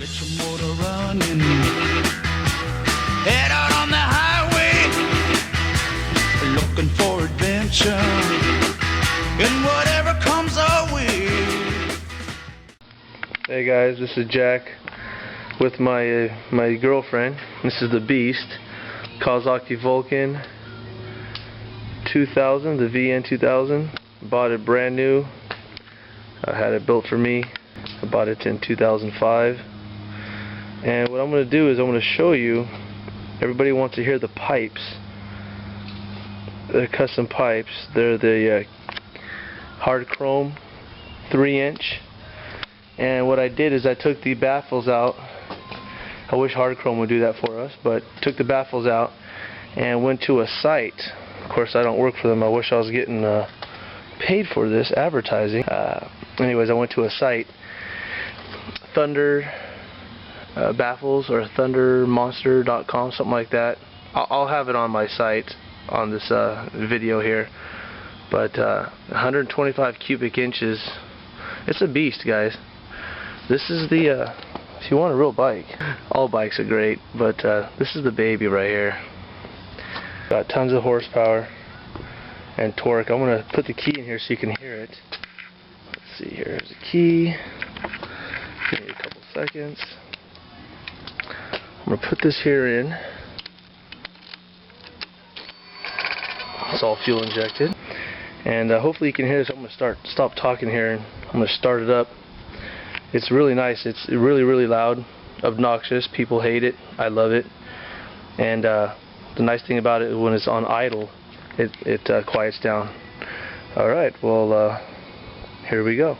Get your motor running. Head out on the highway, looking for adventure, and whatever comes our way. Hey guys, this is Jack with my girlfriend. This is the Beast, Kawasaki Vulcan 2000, the VN 2000. Bought it brand new. I had it built for me. I bought it in 2005. And what I'm going to do is I'm going to show you. Everybody wants to hear the pipes. They're custom pipes. They're the Hard-Krome 3-inch. And what I did is I took the baffles out. I wish Hard-Krome would do that for us, but took the baffles out and went to a site. Of course, I don't work for them. I wish I was getting paid for this advertising. Anyways, I went to a site, Thunder Baffles or thundermonster.com, something like that. I'll have it on my site on this video here. But 125 cubic inches. It's a beast, guys. This is the if you want a real bike, all bikes are great, but this is the baby right here. Got tons of horsepower and torque. I'm gonna put the key in here so you can hear it. Let's see, here's the key. Give me a couple seconds. I'm gonna put this here in. It's all fuel injected, and hopefully you can hear this. I'm gonna stop talking here, and I'm gonna start it up. It's really nice. It's really loud, obnoxious. People hate it. I love it. And the nice thing about it, when it's on idle, it quiets down. All right. Well, here we go.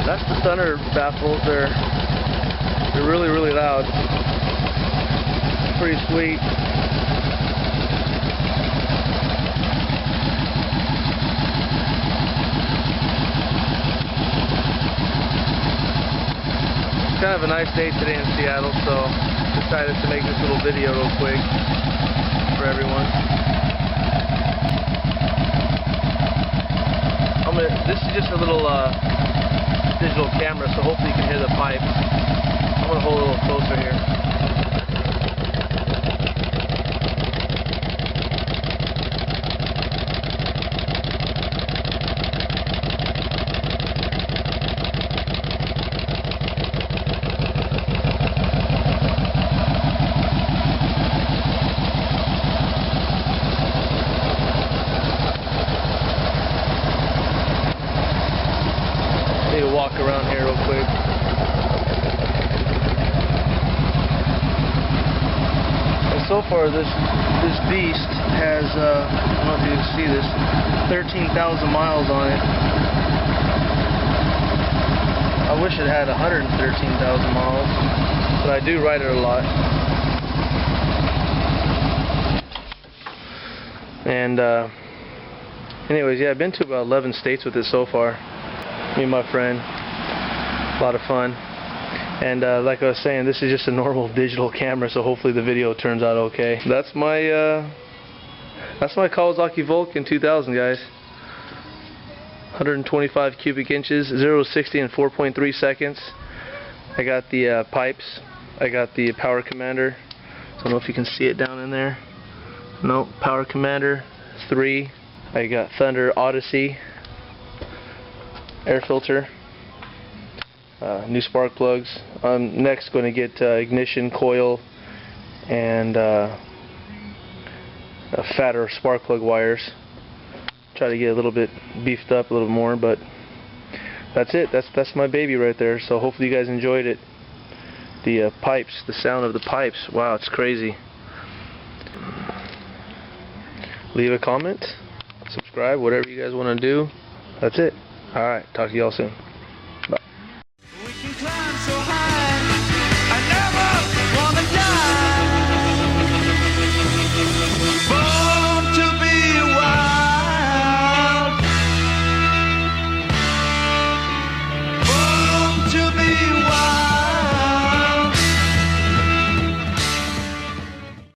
That's the Thunder baffles. They're really loud. Pretty sweet. It's kind of a nice day today in Seattle, so decided to make this little video real quick for everyone. This is just a little digital camera, so hopefully you can hear the pipe. I'm going to hold it a little closer here. Walk around here real quick. And so far this beast has I don't know if you can see this, 13,000 miles on it. I wish it had 113,000 miles, but I do ride it a lot. And anyways, yeah, I've been to about 11 states with it so far. Me and my friend, a lot of fun. And like I was saying, this is just a normal digital camera, so hopefully the video turns out okay. That's my Kawasaki Vulcan 2000, guys. 125 cubic inches, 0 to 60 in 4.3 seconds. I got the pipes. I got the power commander. I don't know if you can see it down in there. No, power commander 3. I got Thunder Odyssey air filter, new spark plugs. I'm next going to get ignition coil and fatter spark plug wires. Try to get a little bit beefed up a little more, but that's it. That's my baby right there. So hopefully you guys enjoyed it. The pipes, the sound of the pipes. Wow, it's crazy. Leave a comment, subscribe, whatever you guys want to do. That's it. Alright, talk to y'all soon.